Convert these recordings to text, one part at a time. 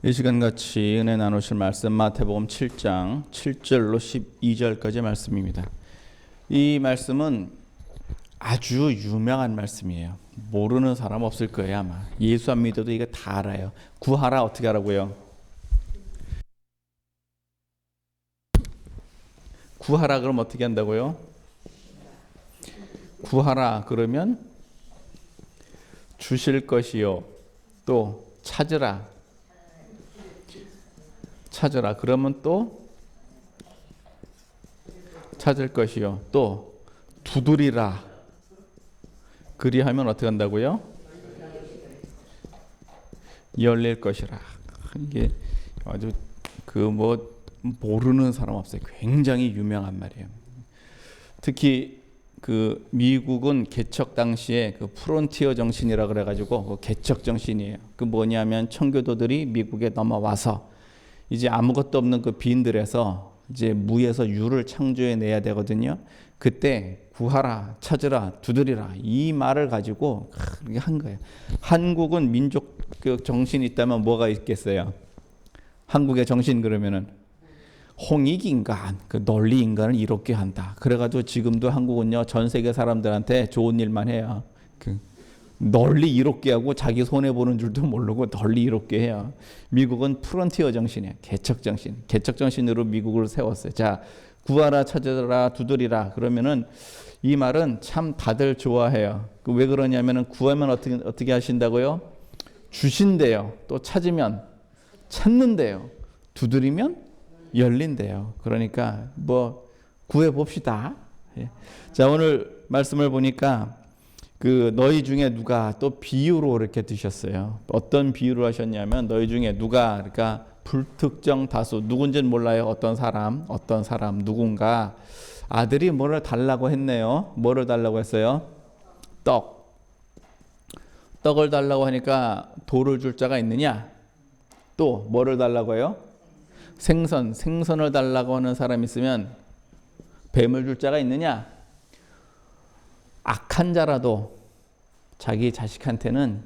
이 시간 같이 은혜 나누실 말씀 마태복음 7장 7절로 12절까지 말씀입니다. 이 말씀은 아주 유명한 말씀이에요. 모르는 사람 없을 거예요. 아마 예수 안 믿어도 이거 다 알아요. 구하라 어떻게 하라고요? 구하라 그럼 어떻게 한다고요? 구하라 그러면 주실 것이요, 또 찾으라 그러면 또 찾을 것이요, 또 두드리라 그리하면 어떻게 한다고요? 열릴 것이라. 이게 아주 모르는 사람 없어요. 굉장히 유명한 말이에요. 특히 그 미국은 개척 당시에 그 프론티어 정신이라 그래가지고 그 개척 정신이에요. 그 뭐냐면 청교도들이 미국에 넘어와서 이제 아무것도 없는 그 빈들에서 이제 무에서 유를 창조해 내야 되거든요. 그때 구하라, 찾으라, 두드리라 이 말을 가지고 그렇게 한 거예요. 한국은 민족 정신이 있다면 뭐가 있겠어요? 한국의 정신 그러면은 홍익인간, 그 논리 인간을 이롭게 한다. 그래가지고 지금도 한국은요 전 세계 사람들한테 좋은 일만 해요. 널리 이롭게 하고 자기 손해 보는 줄도 모르고 널리 이롭게 해요. 미국은 프론티어 정신이에요. 개척 정신으로 미국을 세웠어요. 자, 구하라, 찾으라, 두드리라 그러면은 이 말은 참 다들 좋아해요. 왜 그러냐면은 구하면 어떻게 하신다고요? 주신대요. 또 찾으면 찾는데요. 두드리면 열린대요. 그러니까 뭐 구해 봅시다. 자, 오늘 말씀을 보니까 그 너희 중에 누가 또 비유로 이렇게 드셨어요. 어떤 비유를 하셨냐면 너희 중에 누가, 그러니까 불특정 다수, 누군지는 몰라요. 어떤 사람 누군가 아들이 뭐를 달라고 했네요. 뭐를 달라고 했어요? 떡을 달라고 하니까 돌을 줄 자가 있느냐? 또 뭐를 달라고 해요? 생선을 달라고 하는 사람 있으면 뱀을 줄 자가 있느냐? 악한 자라도 자기 자식한테는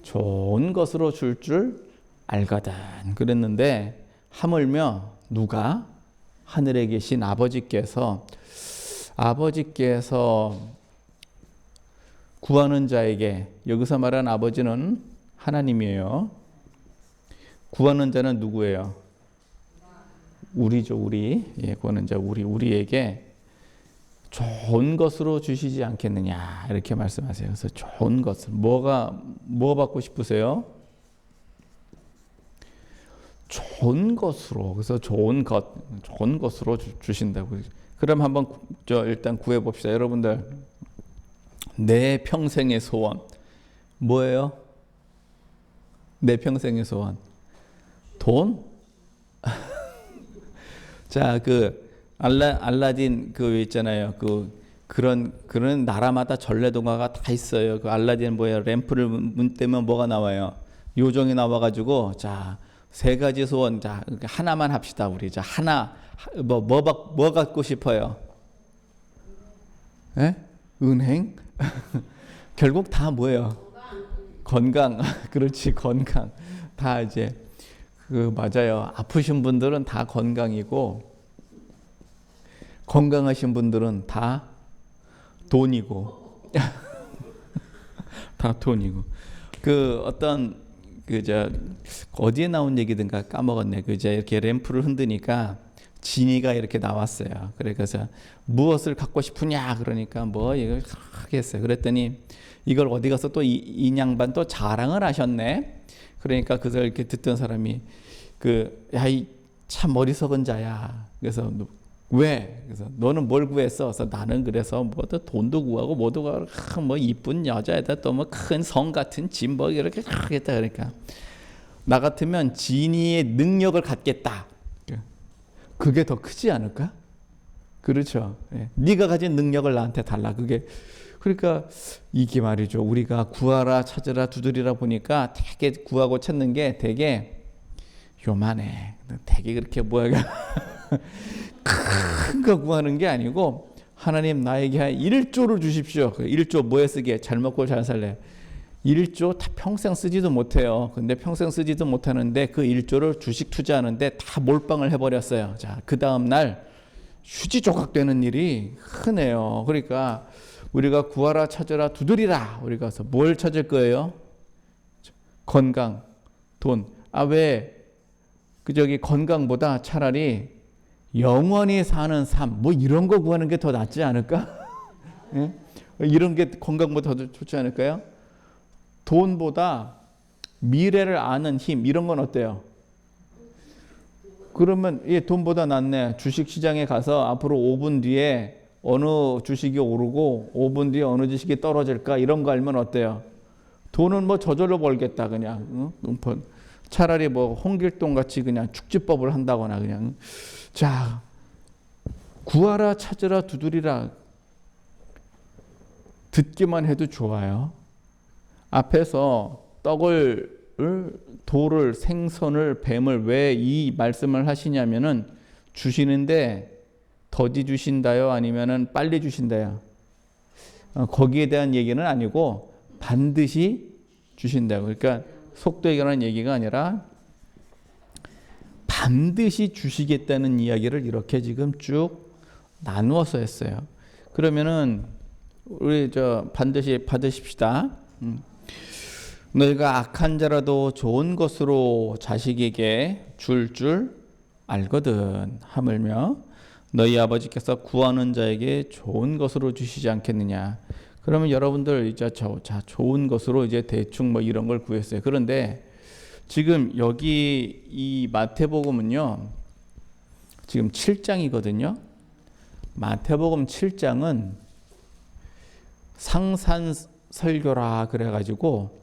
좋은 것으로 줄 알거든 그랬는데, 하물며 누가? 하늘에 계신 아버지께서 구하는 자에게, 여기서 말하는 아버지는 하나님이에요. 구하는 자는 누구예요? 우리죠. 우리. 구하는 자 우리에게 좋은 것으로 주시지 않겠느냐 이렇게 말씀하세요. 그래서 좋은 것을 뭐 받고 싶으세요? 좋은 것으로. 그래서 좋은 것으로 주신다고. 그럼 한번 일단 구해 봅시다. 여러분들, 내 평생의 소원 뭐예요? 내 평생의 소원 돈? 자, 알라딘 있잖아요. 그런 나라마다 전래동화가 다 있어요. 그 알라딘 뭐예요? 램프를 문 떼면 뭐가 나와요? 요정이 나와가지고, 자, 세 가지 소원, 자, 하나만 합시다. 우리 자, 하나 뭐 갖고 싶어요? 예? 은행? 결국 다 뭐예요? 건강. 그렇지, 건강. 다 이제 맞아요. 아프신 분들은 다 건강이고, 건강하신 분들은 다 돈이고. 다 돈이고. 어디에 나온 얘기든가 까먹었네. 이렇게 램프를 흔드니까 지니가 이렇게 나왔어요. 그래서 무엇을 갖고 싶으냐 그러니까 이걸 하겠어요. 그랬더니 이걸 어디 가서 또 이 양반 또 자랑을 하셨네. 그러니까 그걸 이렇게 듣던 사람이 야, 이 참 머리석은 자야. 그래서 왜? 그래서 너는 뭘 구했어? 그래서 나는 그래서 돈도 구하고 뭐도 구하고 이쁜 여자에다 또 큰 성 같은 집 이렇게 하겠다. 그러니까 나 같으면 지니의 능력을 갖겠다. 그게 더 크지 않을까? 그렇죠. 네가 가진 능력을 나한테 달라. 그러니까 이게 말이죠. 우리가 구하라, 찾으라, 두드리라 보니까 되게 구하고 찾는 게 되게 요만해. 되게 그렇게 큰 거 구하는 게 아니고, 하나님 나에게 1조를 주십시오. 1조 뭐에 쓰게? 잘 먹고 잘 살래. 1조 다 평생 쓰지도 못해요. 근데 평생 쓰지도 못하는데 그 1조를 주식 투자하는데 다 몰빵을 해버렸어요. 자, 그 다음날 휴지 조각 되는 일이 흔해요. 그러니까 우리가 구하라 찾으라 두드리라. 우리가 가서 뭘 찾을 거예요? 건강, 돈. 왜 그 건강보다 차라리 영원히 사는 삶, 뭐 이런 거 구하는 게 더 낫지 않을까? 예? 이런 게 건강보다 더 좋지 않을까요? 돈보다 미래를 아는 힘, 이런 건 어때요? 그러면 돈보다 낫네. 주식시장에 가서 앞으로 5분 뒤에 어느 주식이 오르고 5분 뒤에 어느 주식이 떨어질까, 이런 거 알면 어때요? 돈은 뭐 저절로 벌겠다 그냥. 차라리 뭐 홍길동 같이 그냥 축지법을 한다거나 그냥. 자, 구하라 찾으라 두드리라 듣기만 해도 좋아요. 앞에서 떡을, 돌을, 생선을, 뱀을 왜 이 말씀을 하시냐면은 주시는데 더디 주신다요? 아니면은 빨리 주신다요? 거기에 대한 얘기는 아니고 반드시 주신다고. 그러니까 속도에 관한 얘기가 아니라 반드시 주시겠다는 이야기를 이렇게 지금 쭉 나누어서 했어요. 그러면은 우리 반드시 받으십시다. 너희가 악한 자라도 좋은 것으로 자식에게 줄 알거든. 하물며 너희 아버지께서 구하는 자에게 좋은 것으로 주시지 않겠느냐. 그러면 여러분들 이제 좋은 것으로 이제 대충 뭐 이런 걸 구했어요. 그런데 지금 여기 이 마태복음은요, 지금 7장이거든요. 마태복음 7장은 상산설교라 그래가지고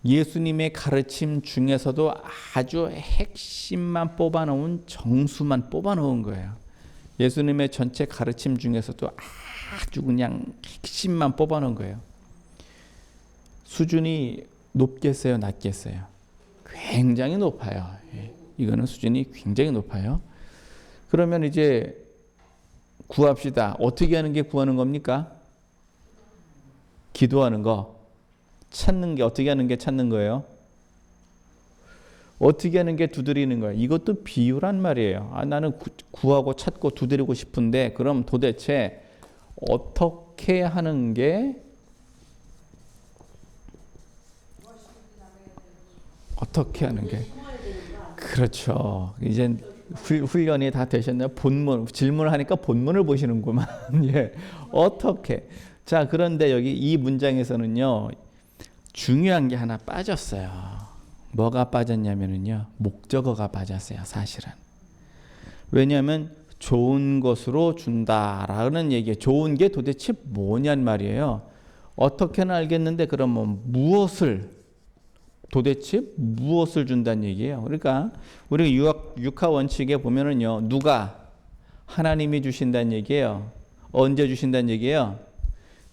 예수님의 가르침 중에서도 아주 핵심만 뽑아놓은, 정수만 뽑아놓은 거예요. 예수님의 전체 가르침 중에서도 아주 그냥 핵심만 뽑아놓은 거예요. 수준이 높겠어요, 낮겠어요? 굉장히 높아요. 이거는 수준이 굉장히 높아요. 그러면 이제 구합시다. 어떻게 하는 게 구하는 겁니까? 기도하는 거. 찾는 게, 어떻게 하는 게 찾는 거예요? 어떻게 하는 게 두드리는 거예요? 이것도 비유란 말이에요. 나는 구하고 찾고 두드리고 싶은데 그럼 도대체 어떻게 하는 게, 어떻게 하는 게, 그렇죠. 이제 훈련이 다 되셨나요? 본문, 질문을 하니까 본문을 보시는구만. 예. 어떻게. 자, 그런데 여기 이 문장에서는요, 중요한 게 하나 빠졌어요. 뭐가 빠졌냐면요, 목적어가 빠졌어요, 사실은. 왜냐하면 좋은 것으로 준다라는 얘기예요. 좋은 게 도대체 뭐냔 말이에요. 어떻게는 알겠는데 그러면 무엇을, 도대체 무엇을 준다는 얘기예요. 그러니까 우리가 육하 원칙에 보면은요, 누가? 하나님이 주신다는 얘기예요. 언제 주신다는 얘기예요?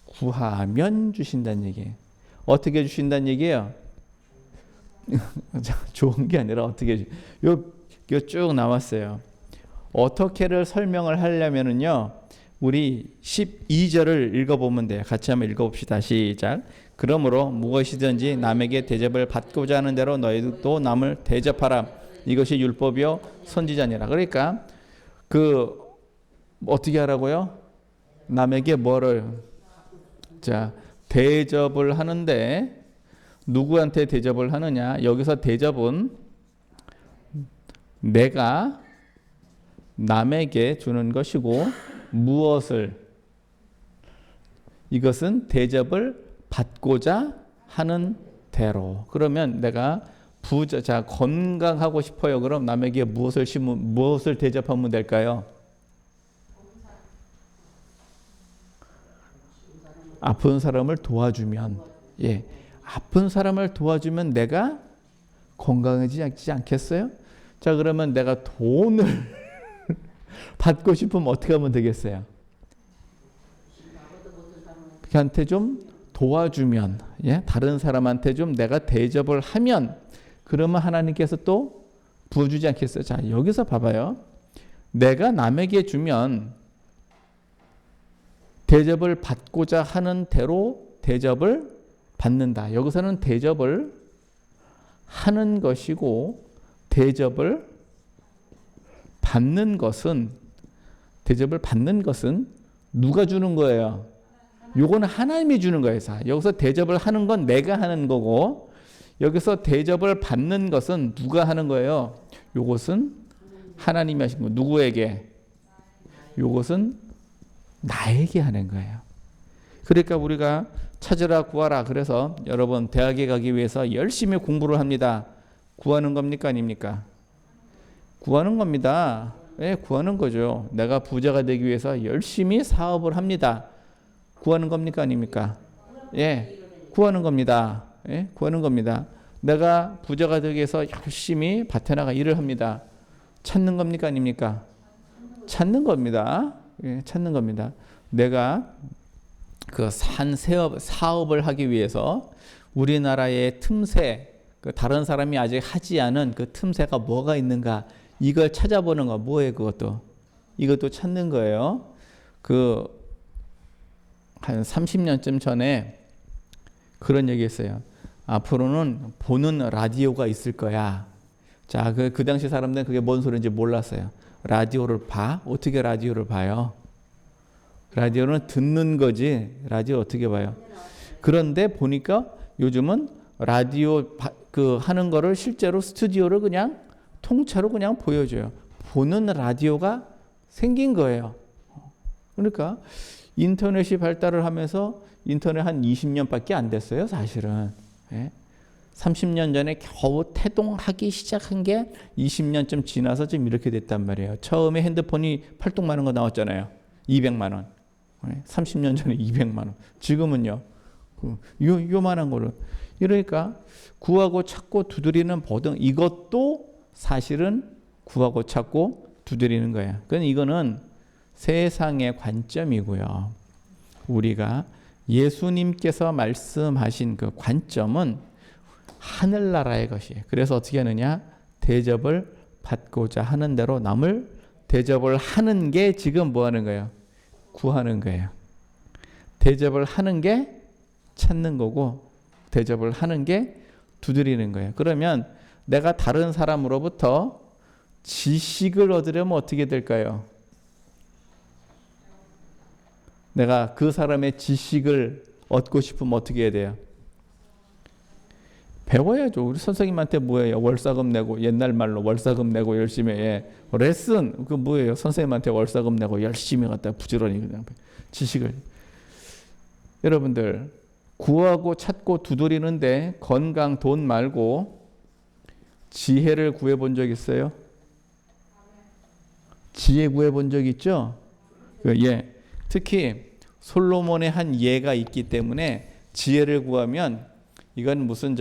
구하면 주신다는 얘기예요. 어떻게 주신다는 얘기예요? 좋은 게 아니라 어떻게, 요 쭉 나왔어요. 어떻게를 설명을 하려면은요, 우리 12절을 읽어보면 돼요. 같이 한번 읽어봅시다. 시작. 그러므로 무엇이든지 남에게 대접을 받고자 하는 대로 너희도 남을 대접하라. 이것이 율법이요 선지자니라. 그러니까 어떻게 하라고요? 남에게 뭐를, 자, 대접을 하는데 누구한테 대접을 하느냐? 여기서 대접은 내가 남에게 주는 것이고, 무엇을, 이것은 대접을 받고자 하는 대로. 그러면 내가 자, 건강하고 싶어요. 그럼 남에게 무엇을 대접하면 될까요? 아픈 사람을 도와주면, 예, 아픈 사람을 도와주면 내가 건강해지지 않겠어요? 자, 그러면 내가 돈을 받고 싶으면 어떻게 하면 되겠어요? 그한테 좀 도와주면, 예, 다른 사람한테 좀 내가 대접을 하면, 그러면 하나님께서 또 부어주지 않겠어요? 자, 여기서 봐봐요. 내가 남에게 주면 대접을 받고자 하는 대로 대접을 받는다. 여기서는 대접을 하는 것이고 대접을 받는 것은 누가 주는 거예요? 요거는 하나님이 주는 거예요. 여기서 대접을 하는 건 내가 하는 거고 여기서 대접을 받는 것은 누가 하는 거예요? 요것은 하나님이 하신 거. 누구에게? 요것은 나에게 하는 거예요. 그러니까 우리가 찾으라 구하라. 그래서 여러분 대학에 가기 위해서 열심히 공부를 합니다. 구하는 겁니까 아닙니까? 구하는 겁니다. 예, 구하는 거죠. 내가 부자가 되기 위해서 열심히 사업을 합니다. 구하는 겁니까 아닙니까? 예, 구하는 겁니다. 예, 구하는 겁니다. 내가 부자가 되기 위해서 열심히 밭에 나가 일을 합니다. 찾는 겁니까 아닙니까? 찾는 겁니다. 예, 찾는 겁니다. 내가 그 사업을 하기 위해서 우리나라의 틈새, 다른 사람이 아직 하지 않은 그 틈새가 뭐가 있는가 이걸 찾아보는 거. 뭐예요 이것도 찾는 거예요. 한 30년쯤 전에 그런 얘기 했어요. 앞으로는 보는 라디오가 있을 거야. 자, 그 당시 사람들은 그게 뭔 소리인지 몰랐어요. 라디오를 봐? 어떻게 라디오를 봐요? 라디오는 듣는 거지. 라디오 어떻게 봐요? 그런데 보니까 요즘은 라디오 하는 거를 실제로 스튜디오를 그냥 통째로 그냥 보여줘요. 보는 라디오가 생긴 거예요. 그러니까 인터넷이 발달을 하면서 인터넷 한 20년밖에 안 됐어요, 사실은. 예? 30년 전에 겨우 태동하기 시작한 게 20년쯤 지나서 지금 이렇게 됐단 말이에요. 처음에 핸드폰이 팔뚝만한 거 나왔잖아요. 200만 원. 30년 전에 200만 원. 지금은요. 요만한 거를. 이러니까 구하고 찾고 두드리는 보등 이것도 사실은 구하고 찾고 두드리는 거예요. 그러니까 이거는 세상의 관점이고요. 우리가 예수님께서 말씀하신 그 관점은 하늘나라의 것이에요. 그래서 어떻게 하느냐? 대접을 받고자 하는 대로 남을 대접을 하는 게 지금 뭐 하는 거예요? 구하는 거예요. 대접을 하는 게 찾는 거고 대접을 하는 게 두드리는 거예요. 그러면 내가 다른 사람으로부터 지식을 얻으려면 어떻게 될까요? 내가 그 사람의 지식을 얻고 싶으면 어떻게 해야 돼요? 배워야죠. 우리 선생님한테 뭐예요? 월사금 내고 옛날 말로 월사금 내고 열심히 해. 레슨 그 뭐예요? 선생님한테 월사금 내고 열심히 갖다 부지런히 그냥 지식을. 여러분들 구하고 찾고 두드리는데 건강 돈 말고 지혜를 구해본 적 있어요? 지혜 구해본 적 있죠? 예. 특히 솔로몬의 한 예가 있기 때문에 지혜를 구하면 이건 무슨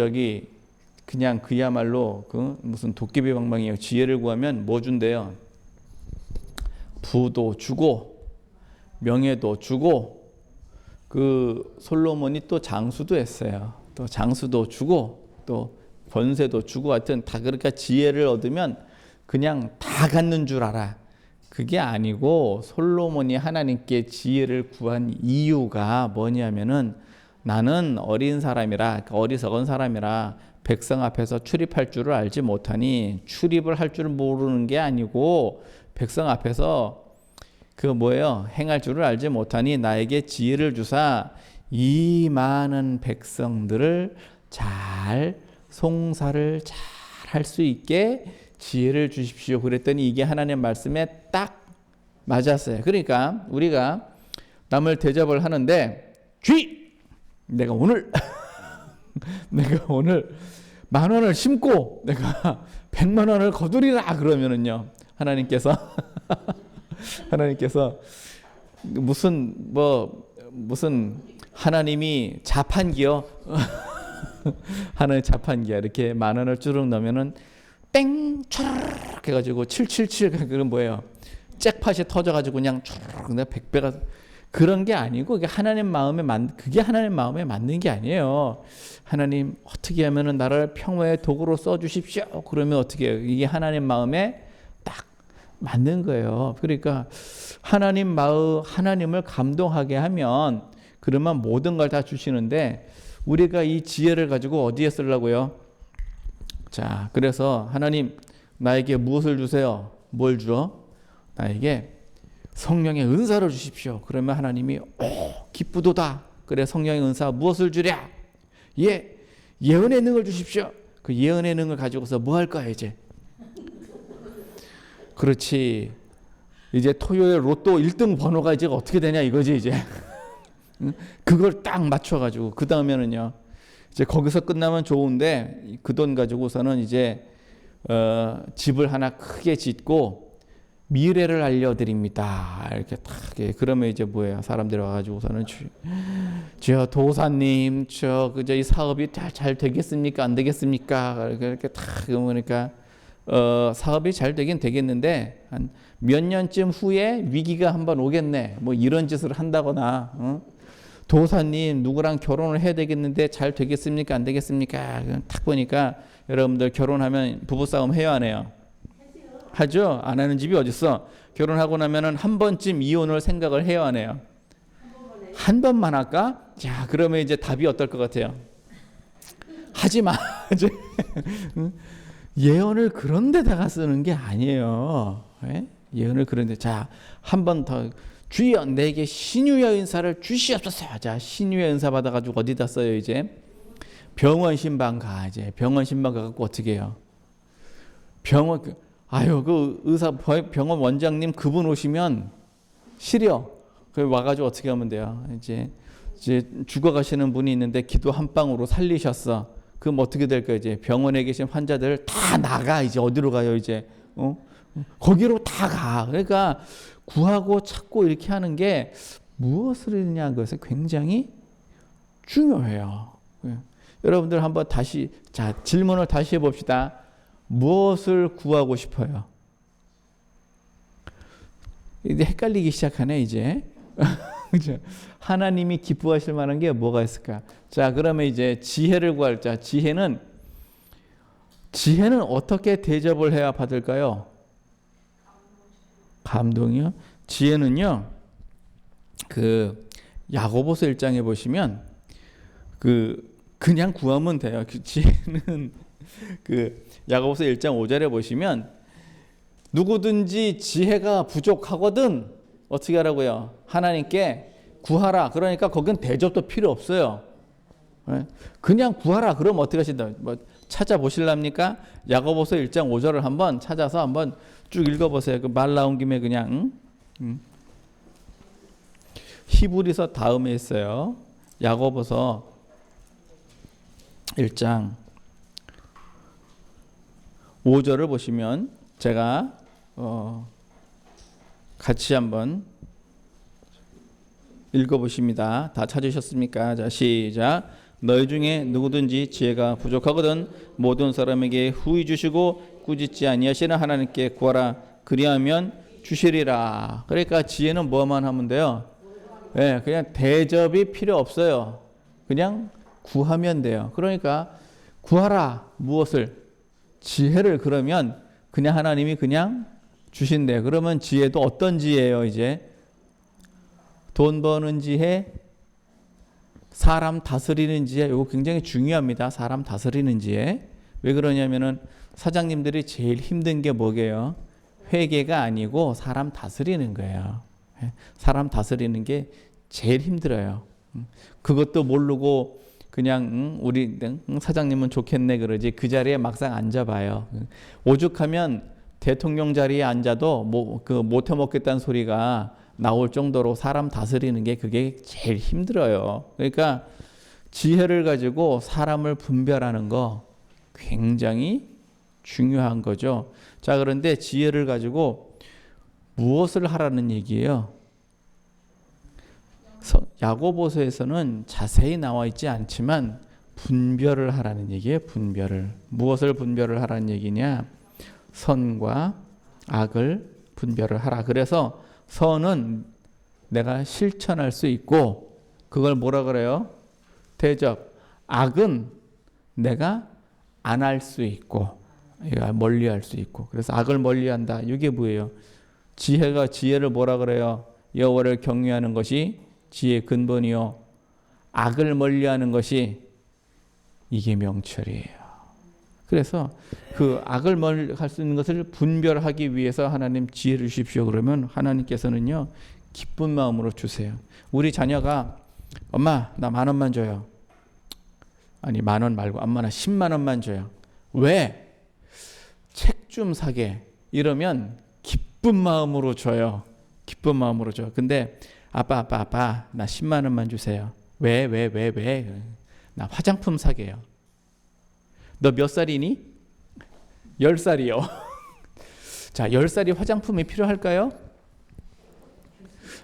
그냥 그야말로 무슨 도깨비 방망이에요. 지혜를 구하면 뭐 준대요? 부도 주고 명예도 주고 솔로몬이 또 장수도 했어요. 또 장수도 주고 또 권세도 주고 하여튼 다 그러니까 지혜를 얻으면 그냥 다 갖는 줄 알아. 그게 아니고 솔로몬이 하나님께 지혜를 구한 이유가 뭐냐면은 나는 어린 사람이라 어리석은 사람이라 백성 앞에서 출입할 줄을 알지 못하니 출입을 할 줄을 모르는 게 아니고 백성 앞에서 행할 줄을 알지 못하니 나에게 지혜를 주사 이 많은 백성들을 잘 송사를 잘 할 수 있게 지혜를 주십시오. 그랬더니 이게 하나님의 말씀에 딱 맞았어요. 그러니까 우리가 남을 대접을 하는데 내가 오늘 10,000원을 심고 내가 100,000원을 거두리라 그러면은요 하나님께서 무슨 하나님이 자판기요 하나의 자판기야 이렇게 10,000원을 쭈룩 넣으면은 땡 촤르륵 해가지고 777 그건 뭐예요? 잭팟이 터져가지고 그냥 촤르륵 100배가 그런 게 아니고 그게 하나님 마음에 맞는 게 아니에요. 하나님 어떻게 하면은 나를 평화의 도구로 써주십시오. 그러면 어떻게 해요? 이게 하나님 마음에 딱 맞는 거예요. 그러니까 하나님을 감동하게 하면 그러면 모든 걸 다 주시는데 우리가 이 지혜를 가지고 어디에 쓰려고요? 자, 그래서 하나님 나에게 무엇을 주세요? 뭘 줘? 나에게 성령의 은사를 주십시오. 그러면 하나님이 기쁘도다. 그래, 성령의 은사 무엇을 주랴? 예언의 능을 주십시오. 그 예언의 능을 가지고서 뭐 할 거야 이제? 그렇지. 이제 토요일 로또 1등 번호가 이제 어떻게 되냐 이거지 이제. 그걸 딱 맞춰가지고 그 다음에는요. 이제 거기서 끝나면 좋은데 그 돈 가지고서는 이제 집을 하나 크게 짓고 미래를 알려드립니다. 이렇게 딱 그러면 이제 뭐예요? 사람들이 와가지고서는 저 도사님, 이 사업이 잘 되겠습니까? 안 되겠습니까? 이렇게 딱 그러니까 사업이 잘 되긴 되겠는데 한 몇 년쯤 후에 위기가 한번 오겠네. 뭐 이런 짓을 한다거나. 도사님 누구랑 결혼을 해야 되겠는데 잘 되겠습니까? 안 되겠습니까? 딱 보니까 여러분들 결혼하면 부부싸움 해요 안 해요? 하죠. 안 하는 집이 어딨어. 결혼하고 나면은 한 번쯤 이혼을 생각을 해요 안 해요? 한 번만 할까? 자, 그러면 이제 답이 어떨 것 같아요? 하지 마. 예언을 그런 데다가 쓰는 게 아니에요. 네? 예언을 그런 데. 자, 한 번 더. 주여 내게 신유의 은사를 주시옵소서. 자, 신유의 은사 받아가지고 어디다 써요 이제? 병원 신방 가. 이제 병원 신방 가갖고 어떻게 해요? 병원 그 의사 병원 원장님 그분 오시면 시려. 그 와가지고 어떻게 하면 돼요? 이제 죽어가시는 분이 있는데 기도 한 방으로 살리셨어. 그럼 어떻게 될까 이제? 병원에 계신 환자들 다 나가. 이제 어디로 가요 이제? 거기로 다 가. 그러니까 구하고 찾고 이렇게 하는 게 무엇을 했냐 그것은 굉장히 중요해요. 여러분들 한번 다시 질문을 다시 해봅시다. 무엇을 구하고 싶어요? 이제 헷갈리기 시작하네 이제. 그죠? 하나님이 기뻐하실 만한 게 뭐가 있을까? 자, 그러면 이제 지혜를 구할 자. 지혜는 어떻게 대접을 해야 받을까요? 감동이요? 지혜는요. 그 야고보서 1장에 보시면 그냥 구하면 돼요. 그 지혜는 그 야고보서 1장 5절에 보시면 누구든지 지혜가 부족하거든 어떻게 하라고요? 하나님께 구하라. 그러니까 거긴 대접도 필요 없어요. 그냥 구하라. 그럼 어떻게 하신다? 뭐 찾아보실랍니까? 야고보서 1장 5절을 한번 찾아서 한번 쭉 읽어보세요. 그 말 나온 김에 그냥 히브리서 다음에 있어요. 야고보서 1장 5절을 보시면 제가 같이 한번 읽어보십니다. 다 찾으셨습니까? 자, 시작. 너희 중에 누구든지 지혜가 부족하거든 모든 사람에게 후히 주시고 꾸짖지 아니하시는 하나님께 구하라. 그리하면 주시리라. 그러니까 지혜는 뭐만 하면 돼요? 네, 그냥 대접이 필요 없어요. 그냥 구하면 돼요. 그러니까 구하라. 무엇을? 지혜를. 그러면 그냥 하나님이 그냥 주신대요. 그러면 지혜도 어떤 지혜예요 이제? 돈 버는 지혜, 사람 다스리는 지혜. 이거 굉장히 중요합니다. 사람 다스리는 지혜. 왜 그러냐면은 사장님들이 제일 힘든 게 뭐게요? 회계가 아니고 사람 다스리는 거예요. 사람 다스리는 게 제일 힘들어요. 그것도 모르고 그냥 우리 사장님은 좋겠네 그러지 그 자리에 막상 앉아봐요. 오죽하면 대통령 자리에 앉아도 못해 먹겠다는 소리가 나올 정도로 사람 다스리는 게 그게 제일 힘들어요. 그러니까 지혜를 가지고 사람을 분별하는 거 굉장히 중요한 거죠. 자, 그런데 지혜를 가지고 무엇을 하라는 얘기예요? 야고보서에서는 자세히 나와 있지 않지만 분별을 하라는 얘기예요. 분별을. 무엇을 분별을 하라는 얘기냐? 선과 악을 분별을 하라. 그래서 선은 내가 실천할 수 있고 그걸 뭐라 그래요? 대접. 악은 내가 안 할 수 있고 멀리할 수 있고. 그래서 악을 멀리한다. 이게 뭐예요? 지혜를 뭐라 그래요? 여호와를 경외하는 것이 지혜의 근본이요 악을 멀리하는 것이 이게 명철이에요. 그래서 그 악을 멀리할 수 있는 것을 분별하기 위해서 하나님 지혜를 주십시오. 그러면 하나님께서는요 기쁜 마음으로 주세요. 우리 자녀가 엄마 나 10,000원만 줘요. 아니 10,000원 말고 엄마 나 10만 원만 줘요. 왜? 책 좀 사게. 이러면 기쁜 마음으로 줘요. 기쁜 마음으로 줘. 근데 아빠 나 10만 원만 주세요. 왜? 나 화장품 사게요. 너 몇 살이니? 10살이요. 자, 10살이 화장품이 필요할까요?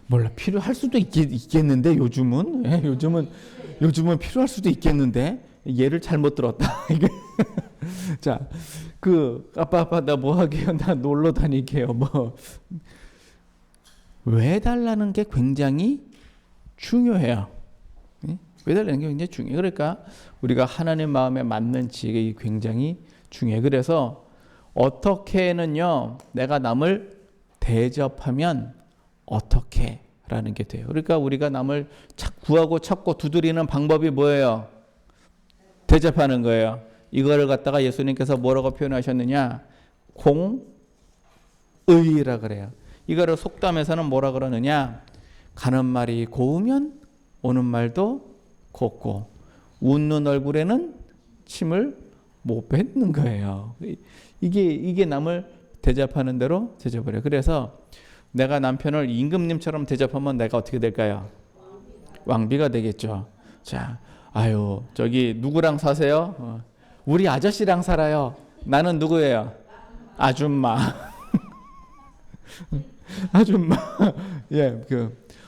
몰라. 필요할 수도 있겠는데 요즘은. 요즘은 필요할 수도 있겠는데 얘를 잘못 들었다. 자, 그 아빠 나 뭐 하게요? 나 놀러 다니게요. 뭐 왜 달라는 게 굉장히 중요해요. 왜 달라는 게 굉장히 중요해요. 그러니까 우리가 하나님 마음에 맞는 지혜가 굉장히 중요해요. 그래서 어떻게는요 내가 남을 대접하면 어떻게 라는 게 돼요. 그러니까 우리가 남을 구하고 찾고 두드리는 방법이 뭐예요? 대접하는 거예요. 이거를 갖다가 예수님께서 뭐라고 표현하셨느냐? 공의라 그래요. 이거를 속담에서는 뭐라 그러느냐? 가는 말이 고우면 오는 말도 곱고 웃는 얼굴에는 침을 못 뱉는 거예요. 이게 남을 대접하는 대로 대접을 해요. 그래서 내가 남편을 임금님처럼 대접하면 내가 어떻게 될까요? 왕비가 되겠죠. 자, 아유 저기 누구랑 사세요? 우리 아저씨랑 살아요. 나는 누구예요? 아줌마. 아줌마. 예,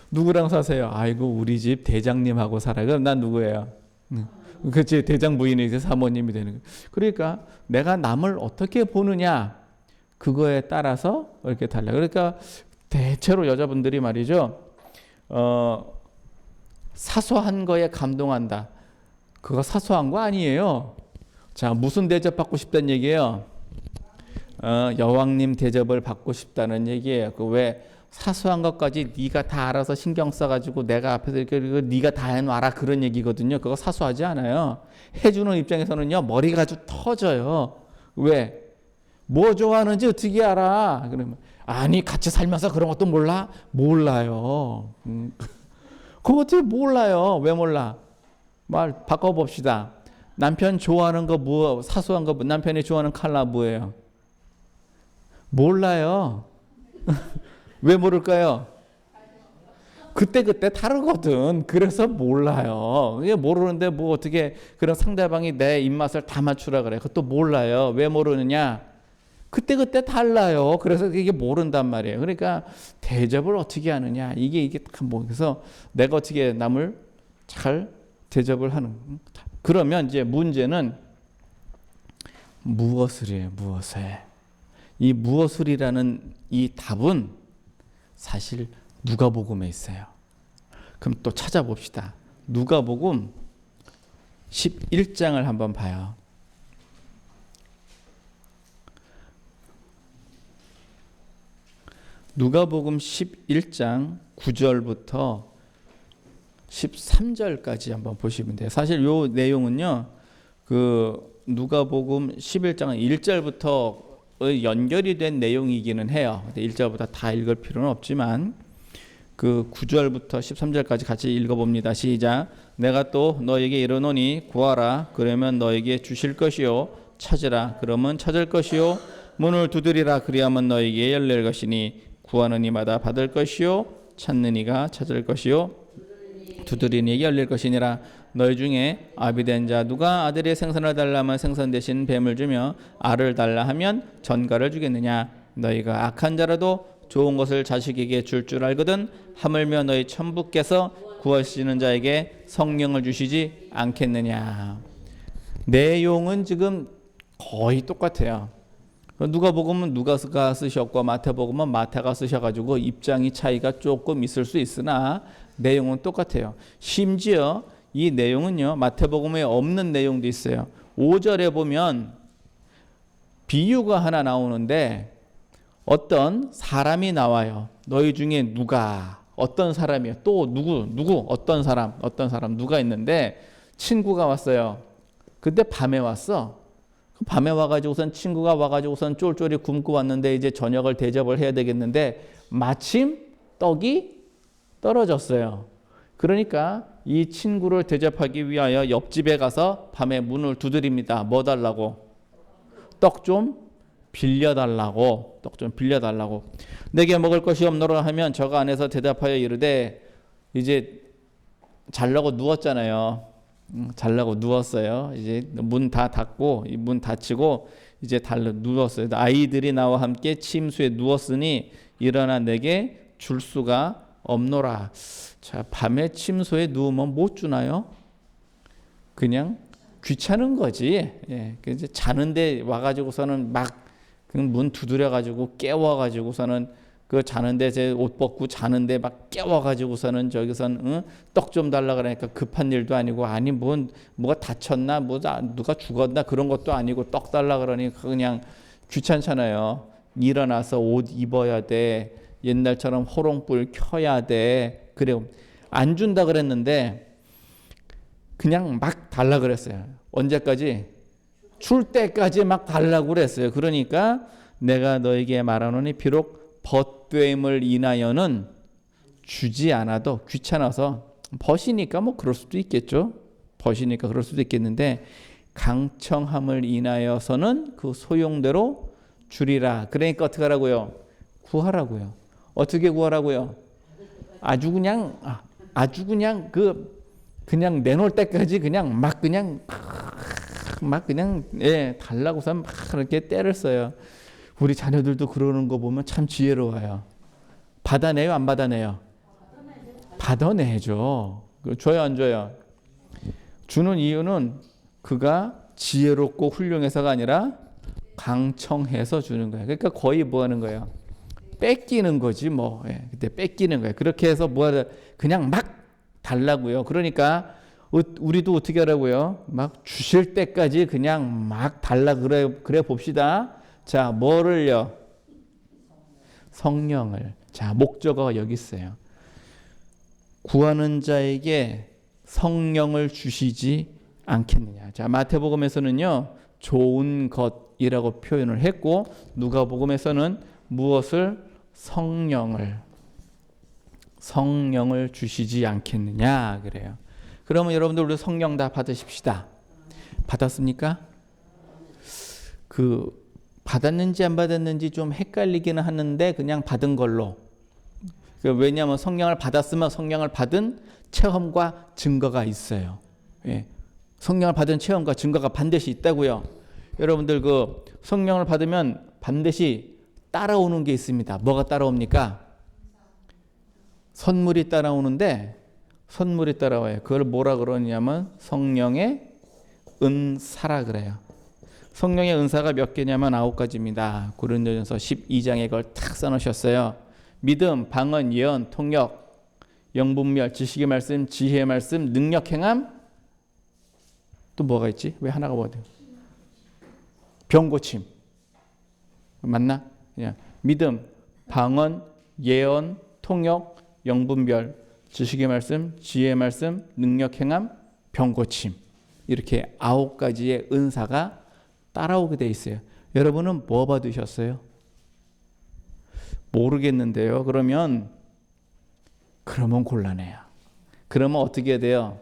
누구랑 사세요? 아이고 우리 집 대장님하고 살아요. 그럼 난 누구예요? 그치, 대장 부인이 이제 사모님이 되는 거예요. 그러니까 내가 남을 어떻게 보느냐 그거에 따라서 이렇게 달라. 그러니까 대체로 여자분들이 말이죠. 사소한 거에 감동한다. 그거 사소한 거 아니에요. 자, 무슨 대접 받고 싶다는 얘기예요? 여왕님 대접을 받고 싶다는 얘기예요. 그 왜 사소한 것까지 네가 다 알아서 신경 써가지고 내가 앞에서 이렇게 네가 다 해놔라 그런 얘기거든요. 그거 사소하지 않아요. 해주는 입장에서는요 머리가 아주 터져요. 왜? 뭐 좋아하는지 어떻게 알아? 그러면 아니 같이 살면서 그런 것도 몰라? 몰라요. 그거 어떻게 몰라요? 왜 몰라? 말 바꿔봅시다. 남편 좋아하는 거 뭐 사소한 거 남편이 좋아하는 컬러 뭐예요? 몰라요. 왜 모를까요? 그때 다르거든. 그래서 몰라요. 이게 모르는데 뭐 어떻게 그런 상대방이 내 입맛을 다 맞추라 그래. 그것도 몰라요. 왜 모르느냐? 그때 달라요. 그래서 이게 모른단 말이에요. 그러니까 대접을 어떻게 하느냐? 이게 뭐 그래서 내가 어떻게 남을 잘 대접을 하는. 그러면 이제 문제는 무엇을 해요? 무엇을? 이 무엇을이라는 이 답은 사실 누가복음에 있어요. 그럼 또 찾아봅시다. 누가복음 11장을 한번 봐요. 누가복음 11장 9절부터 13절까지 한번 보시면 돼요. 사실 요 내용은요. 그 누가복음 11장은 1절부터 연결이 된 내용이기는 해요. 1절부터 다 읽을 필요는 없지만 그 9절부터 13절까지 같이 읽어봅니다. 시작. 내가 또 너에게 이르노니 구하라 그러면 너에게 주실 것이요 찾으라 그러면 찾을 것이요 문을 두드리라 그리하면 너에게 열릴 것이니 구하는 이마다 받을 것이요 찾는 이가 찾을 것이요 두드리는 이에게 열릴 것이니라. 너희 중에 아비된 자 누가 아들의 생선을 달라면 생선 대신 뱀을 주며 알을 달라 하면 전갈을 주겠느냐? 너희가 악한 자라도 좋은 것을 자식에게 줄 알거든 하물며 너희 천부께서 구하시는 자에게 성령을 주시지 않겠느냐? 내용은 지금 거의 똑같아요. 누가복음은 누가가 쓰셨고 마태복음은 마태가 쓰셔가지고 입장이 차이가 조금 있을 수 있으나 내용은 똑같아요. 심지어 이 내용은요 마태복음에 없는 내용도 있어요. 5절에 보면 비유가 하나 나오는데 어떤 사람이 나와요. 너희 중에 누가 어떤 사람이요? 또 누구 어떤 사람 누가 있는데 친구가 왔어요. 근데 밤에 왔어. 밤에 와가지고선 친구가 와가지고선 쫄쫄이 굶고 왔는데 이제 저녁을 대접을 해야 되겠는데 마침 떡이 떨어졌어요. 그러니까 이 친구를 대접하기 위하여 옆집에 가서 밤에 문을 두드립니다. 뭐 달라고? 떡 좀 빌려달라고. 떡 좀 빌려달라고. 내게 먹을 것이 없노라 하면 저가 안에서 대답하여 이르되 이제 자려고 누웠잖아요. 자려고 누웠어요. 이제 문 다 닫고 문 닫히고 이제 누웠어요. 아이들이 나와 함께 침수에 누웠으니 일어나 내게 줄 수가 없노라. 자, 밤에 침소에 누우면 못 주나요? 그냥 귀찮은 거지. 예, 이제 자는데 와가지고서는 막 문 두드려가지고 깨워가지고서는 그 자는데 제 옷 벗고 자는데 막 깨워가지고서는 저기선 떡 좀 달라 그러니까 급한 일도 아니고 아니 뭐가 다쳤나 누가 죽었나 그런 것도 아니고 떡 달라 그러니까 그냥 귀찮잖아요. 일어나서 옷 입어야 돼. 옛날처럼 호롱불 켜야 돼. 그래 안 준다 그랬는데 그냥 막 달라 그랬어요. 언제까지? 줄 때까지 막 달라고 그랬어요. 그러니까 내가 너에게 말하노니 비록 벗됨을 인하여는 주지 않아도 귀찮아서 벗이니까 뭐 그럴 수도 있겠죠. 벗이니까 그럴 수도 있겠는데 강청함을 인하여서는 그 소용대로 주리라. 그러니까 어떻게 하라고요? 구하라고요. 어떻게 구하라고요? 아주 그냥 그냥 내놓을 때까지 그냥 막 그냥 달라고서 막 이렇게 때를 써요. 우리 자녀들도 그러는 거 보면 참 지혜로워요. 받아내요, 안 받아내요? 받아내죠. 줘요, 안 줘요? 주는 이유는 그가 지혜롭고 훌륭해서가 아니라 강청해서 주는 거예요. 그러니까 거의 뭐 하는 거예요? 뺏기는 거지 뭐. 그때 뺏기는 거예요. 그렇게 해서 그냥 막 달라고요. 그러니까 우리도 어떻게 하라고요? 막 주실 때까지 그냥 막 달라 그래 봅시다. 자, 뭐를요? 성령을. 자, 목적어가 여기 있어요. 구하는 자에게 성령을 주시지 않겠느냐. 자, 마태복음에서는요, 좋은 것이라고 표현을 했고, 누가복음에서는 무엇을? 성령을 주시지 않겠느냐 그래요. 그러면 여러분들 우리 성령 다 받으십시다. 받았습니까? 받았는지 안 받았는지 좀 헷갈리기는 하는데 그냥 받은 걸로. 왜냐하면 성령을 받았으면 성령을 받은 체험과 증거가 있어요. 예. 성령을 받은 체험과 증거가 반드시 있다고요. 여러분들 성령을 받으면 반드시 따라오는 게 있습니다. 뭐가 따라옵니까? 선물이 따라오는데 선물이 따라와요. 그걸 뭐라 그러냐면 성령의 은사라 그래요. 성령의 은사가 몇 개냐면 9가지입니다. 고린도전서 12장에 그걸 탁 써놓으셨어요. 믿음, 방언, 예언, 통역, 영분별, 지식의 말씀, 지혜의 말씀, 능력 행함. 또 뭐가 있지? 왜 하나가 뭐예요? 병고침. 맞나? 믿음, 방언, 예언, 통역, 영분별, 지식의 말씀, 지혜의 말씀, 능력 행함, 병고침. 이렇게 9가지의 은사가 따라오게 돼 있어요. 여러분은 뭐 받으셨어요? 모르겠는데요. 그러면 곤란해요. 그러면 어떻게 해야 돼요?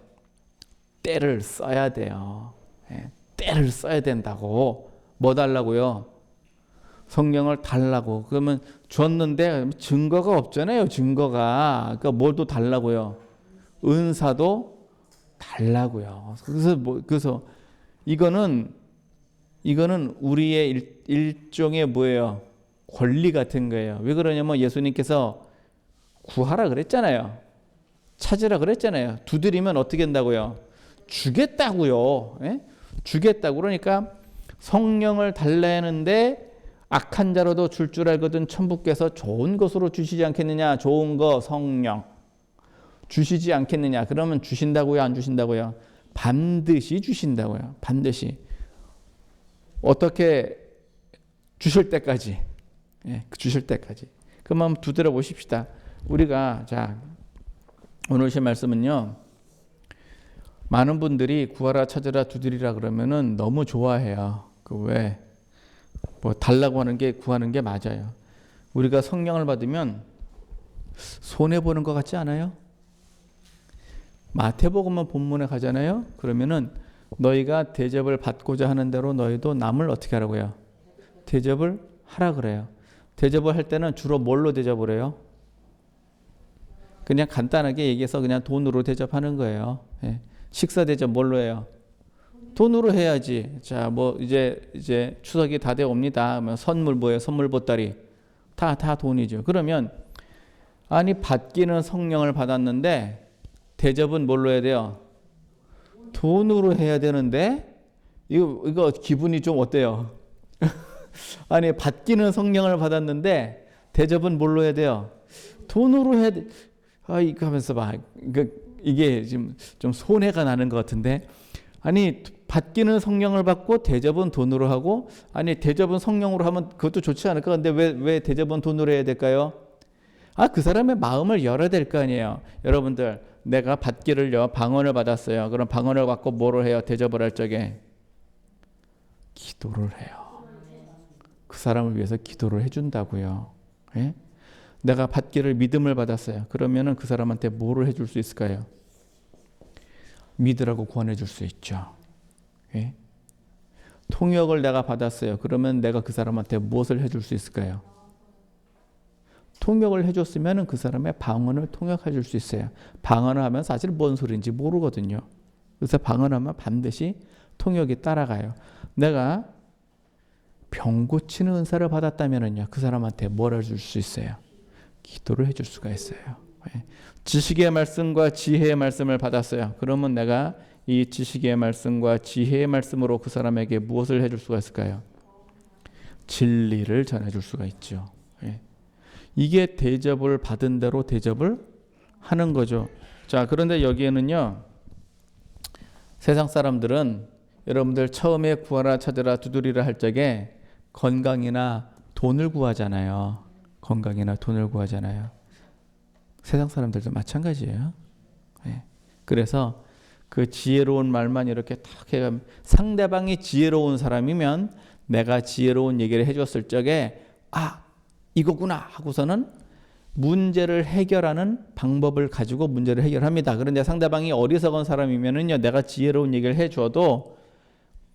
때를 써야 돼요. 때를 써야 된다고. 뭐 달라고요? 성령을 달라고. 그러면 줬는데 증거가 없잖아요. 증거가. 그러니까 뭘 또 달라고요? 은사도 달라고요. 그래서 이거는 우리의 일종의 뭐예요? 권리 같은 거예요. 왜 그러냐면 예수님께서 구하라 그랬잖아요. 찾으라 그랬잖아요. 두드리면 어떻게 한다고요? 주겠다고요. 주겠다고. 그러니까 성령을 달라 하는데 악한 자로도 줄 알거든 천부께서 좋은 것으로 주시지 않겠느냐. 좋은 거 성령 주시지 않겠느냐. 그러면 주신다고요, 안 주신다고요? 반드시 주신다고요. 반드시. 어떻게? 주실 때까지. 주실 때까지. 그럼 한번 두드려 보십시다. 우리가 자 오늘 제 말씀은요. 많은 분들이 구하라 찾으라 두드리라 그러면은 너무 좋아해요. 그 왜? 뭐 달라고 하는 게 구하는 게 맞아요. 우리가 성령을 받으면 손해 보는 것 같지 않아요? 마태복음은 본문에 가잖아요. 그러면은 너희가 대접을 받고자 하는 대로 너희도 남을 어떻게 하라고요? 대접을 하라 그래요. 대접을 할 때는 주로 뭘로 대접을 해요? 그냥 간단하게 얘기해서 그냥 돈으로 대접하는 거예요. 예. 식사 대접 뭘로 해요? 돈으로 해야지. 자, 뭐 이제 추석이 다 돼 옵니다. 선물 뭐예요? 선물 보따리 다 돈이죠. 그러면 아니 받기는 성령을 받았는데 대접은 뭘로 해야 돼요? 돈으로 해야 되는데 이거 기분이 좀 어때요? 아니 받기는 성령을 받았는데 대접은 뭘로 해야 돼요? 돈으로 해야 돼. 이거 하면서 봐. 이게 지금 좀 손해가 나는 것 같은데 아니 받기는 성령을 받고 대접은 돈으로 하고 아니 대접은 성령으로 하면 그것도 좋지 않을까? 근데 왜 대접은 돈으로 해야 될까요? 그 사람의 마음을 열어야 될 거 아니에요. 여러분들 내가 받기를요 방언을 받았어요. 그럼 방언을 받고 뭐를 해요? 대접을 할 적에 기도를 해요. 그 사람을 위해서 기도를 해준다고요. 예? 내가 받기를 믿음을 받았어요. 그러면은 그 사람한테 뭐를 해줄 수 있을까요? 믿으라고 구원해 줄 수 있죠. 예? 통역을 내가 받았어요. 그러면 내가 그 사람한테 무엇을 해줄 수 있을까요? 통역을 해줬으면 그 사람의 방언을 통역해 줄 수 있어요. 방언을 하면 사실 뭔 소리인지 모르거든요. 그래서 방언하면 반드시 통역이 따라가요. 내가 병 고치는 은사를 받았다면요, 그 사람한테 뭘 해줄 수 있어요? 기도를 해줄 수가 있어요. 지식의 말씀과 지혜의 말씀을 받았어요. 그러면 내가 이 지식의 말씀과 지혜의 말씀으로 그 사람에게 무엇을 해줄 수가 있을까요? 진리를 전해줄 수가 있죠. 이게 대접을 받은 대로 대접을 하는 거죠. 자, 그런데 여기에는요, 세상 사람들은 여러분들 처음에 구하라 찾으라 두드리라 할 적에 건강이나 돈을 구하잖아요. 건강이나 돈을 구하잖아요. 세상 사람들도 마찬가지예요. 그래서 그 지혜로운 말만 이렇게 탁 해가면 상대방이 지혜로운 사람이면 내가 지혜로운 얘기를 해줬을 적에 이거구나 하고서는 문제를 해결하는 방법을 가지고 문제를 해결합니다. 그런데 상대방이 어리석은 사람이면은요, 내가 지혜로운 얘기를 해줘도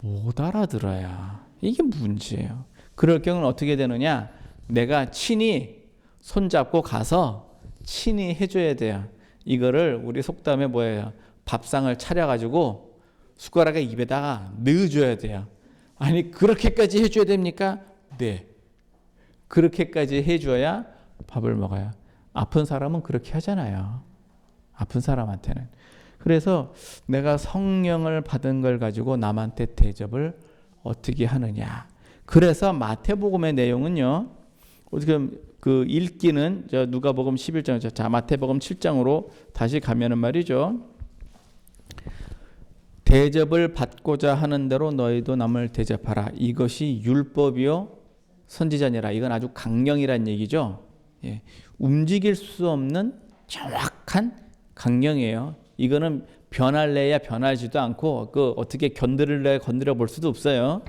못 알아들어요. 이게 문제예요. 그럴 경우는 어떻게 되느냐? 내가 친히 손잡고 가서 친히 해줘야 돼요. 이거를 우리 속담에 뭐예요? 밥상을 차려가지고 숟가락에 입에다가 넣어줘야 돼요. 아니 그렇게까지 해줘야 됩니까? 네. 그렇게까지 해줘야 밥을 먹어요. 아픈 사람은 그렇게 하잖아요. 아픈 사람한테는. 그래서 내가 성령을 받은 걸 가지고 남한테 대접을 어떻게 하느냐. 그래서 마태복음의 내용은요. 지금 그 읽기는 누가복음 11장, 자 마태복음 7장으로 다시 가면은 말이죠. 대접을 받고자 하는 대로 너희도 남을 대접하라. 이것이 율법이요 선지자니라. 이건 아주 강령이란 얘기죠. 움직일 수 없는 정확한 강령이에요. 이거는 변할래야 변하지도 않고 어떻게 건드릴래 건드려 볼 수도 없어요.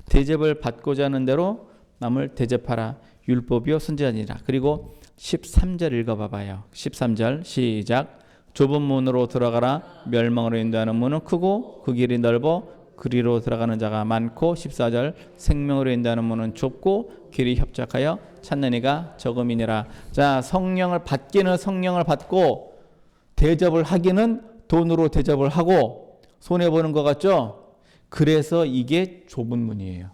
대접을 받고자 하는 대로 남을 대접하라. 율법이요 선지자니라. 그리고 13절 읽어봐봐요. 13절 시작. 좁은 문으로 들어가라. 멸망으로 인도하는 문은 크고 그 길이 넓어 그리로 들어가는 자가 많고 14절 생명으로 인도하는 문은 좁고 길이 협착하여 찾는 이가 적음이니라. 자, 성령을 받기는 성령을 받고 대접을 하기는 돈으로 대접을 하고 손해보는 것 같죠? 그래서 이게 좁은 문이에요.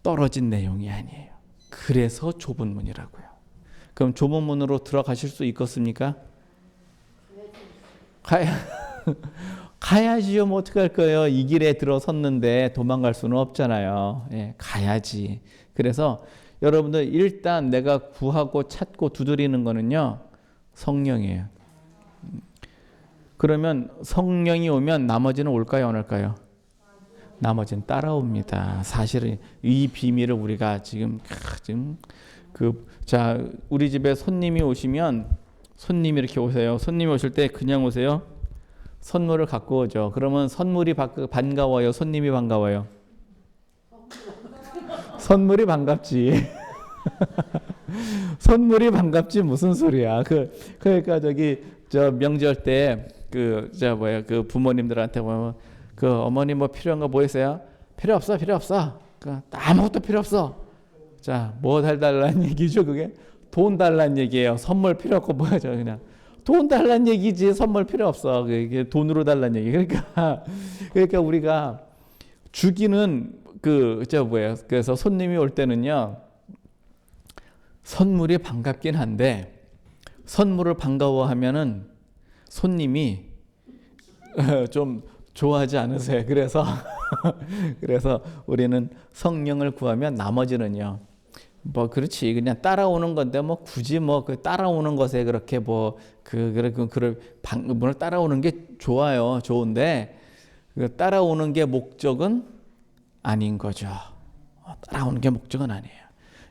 떨어진 내용이 아니에요. 그래서 좁은 문이라고요. 그럼 좁은 문으로 들어가실 수 있겠습니까? 가야지요. 뭐 어떡할 거예요. 이 길에 들어섰는데 도망갈 수는 없잖아요. 가야지. 그래서 여러분들 일단 내가 구하고 찾고 두드리는 거는요. 성령이에요. 그러면 성령이 오면 나머지는 올까요? 안 올까요? 나머지는 따라옵니다. 사실은 이 비밀을 우리가 지금 자 우리 집에 손님이 오시면 손님이 이렇게 오세요. 손님이 오실 때 그냥 오세요? 선물을 갖고 오죠. 그러면 선물이 반가워요, 손님이 반가워요? 선물이 반갑지. 선물이 반갑지 무슨 소리야. 그러니까 저 명절 때 그 부모님들한테 보면 그 어머니 뭐 필요한 거 뭐 있어요? 필요 없어. 아무것도 필요 없어. 자, 뭐 달라는 얘기죠, 그게? 돈 달라는 얘기예요. 선물 필요 없고 뭐야, 저 그냥. 돈 달라는 얘기지 선물 필요 없어. 그게 돈으로 달라는 얘기. 그러니까 우리가 주기는 그래서 손님이 올 때는요. 선물이 반갑긴 한데 선물을 반가워하면은 손님이 좀 좋아하지 않으세요. 그래서 우리는 성령을 구하면 나머지는요. 뭐 그렇지 그냥 따라오는 건데 뭐 굳이 뭐 그 따라오는 것에 그렇게 뭐 뭘 따라오는 게 좋아요. 좋은데 그 따라오는 게 목적은 아닌 거죠. 따라오는 게 목적은 아니에요.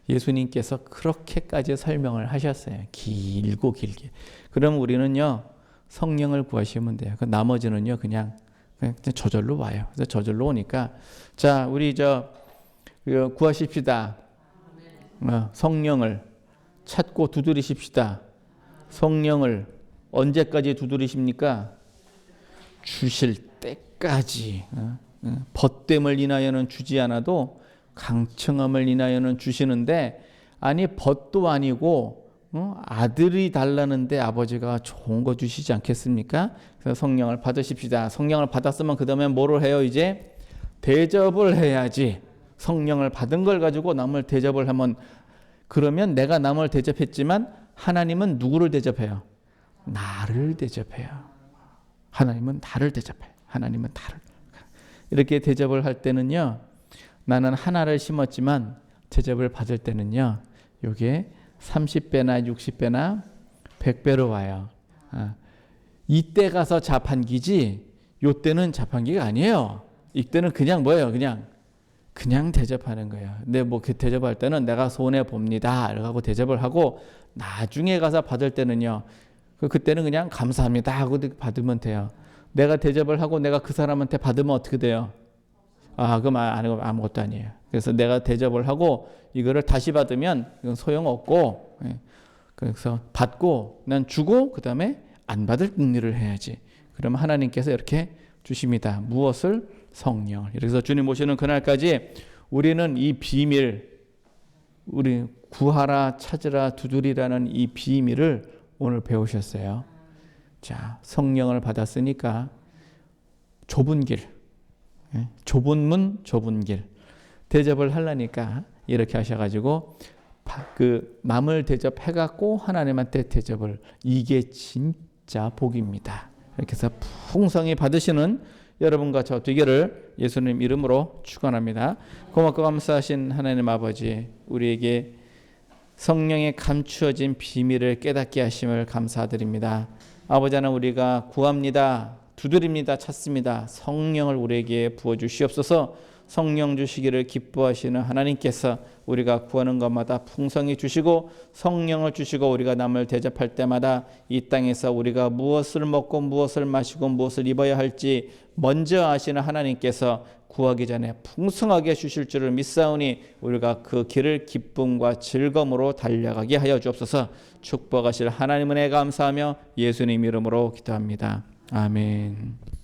예수님께서 그렇게까지 설명을 하셨어요. 길게. 그럼 우리는요 성령을 구하시면 돼요. 그 나머지는요 그냥 저절로 와요. 그래서 저절로 오니까 자 우리 구하십시다. 성령을 찾고 두드리십시다. 성령을 언제까지 두드리십니까? 주실 때까지. 벗됨을 인하여는 주지 않아도 강청함을 인하여는 주시는데 아니 벗도 아니고 아들이 달라는데 아버지가 좋은 거 주시지 않겠습니까? 그래서 성령을 받으십시다. 성령을 받았으면 그 다음에 뭐를 해요? 이제 대접을 해야지. 성령을 받은 걸 가지고 남을 대접을 하면 그러면 내가 남을 대접했지만 하나님은 누구를 대접해요? 나를 대접해요. 하나님은 나를 대접해요. 하나님은 나를. 이렇게 대접을 할 때는요. 나는 하나를 심었지만 대접을 받을 때는요. 이게 30배나 60배나 100배로 와요. 이때 가서 자판기지 요때는 자판기가 아니에요. 이때는 그냥 뭐예요? 그냥 대접하는 거예요. 근데 뭐 그 대접할 때는 내가 손해 봅니다. 이러고 대접을 하고 나중에 가서 받을 때는요. 그때는 그냥 감사합니다 하고 받으면 돼요. 내가 대접을 하고 내가 그 사람한테 받으면 어떻게 돼요? 그럼 아무것도 아니에요. 그래서 내가 대접을 하고 이거를 다시 받으면 이건 소용없고 그래서 받고 난 주고 그 다음에 안 받을 능력을 해야지. 그러면 하나님께서 이렇게 주십니다. 무엇을? 성령을. 그래서 주님 오시는 그날까지 우리는 이 비밀, 우리 구하라, 찾으라, 두드리라는 이 비밀을 오늘 배우셨어요. 자, 성령을 받았으니까 좁은 길, 좁은 문, 좁은 길 대접을 하려니까 이렇게 하셔가지고 남을 대접해갖고 하나님한테 대접을 이게 진짜 복입니다. 이렇게 해서 풍성히 받으시는 여러분과 저 되기를 예수님 이름으로 축원합니다. 고맙고 감사하신 하나님 아버지 우리에게 성령의 감추어진 비밀을 깨닫게 하심을 감사드립니다. 아버지 하나님 우리가 구합니다. 두드립니다. 찾습니다. 성령을 우리에게 부어주시옵소서. 성령 주시기를 기뻐하시는 하나님께서 우리가 구하는 것마다 풍성히 주시고 성령을 주시고 우리가 남을 대접할 때마다 이 땅에서 우리가 무엇을 먹고 무엇을 마시고 무엇을 입어야 할지 먼저 아시는 하나님께서 구하기 전에 풍성하게 주실 줄을 믿사오니 우리가 그 길을 기쁨과 즐거움으로 달려가게 하여 주옵소서. 축복하실 하나님 은혜 감사하며 예수님 이름으로 기도합니다. 아멘.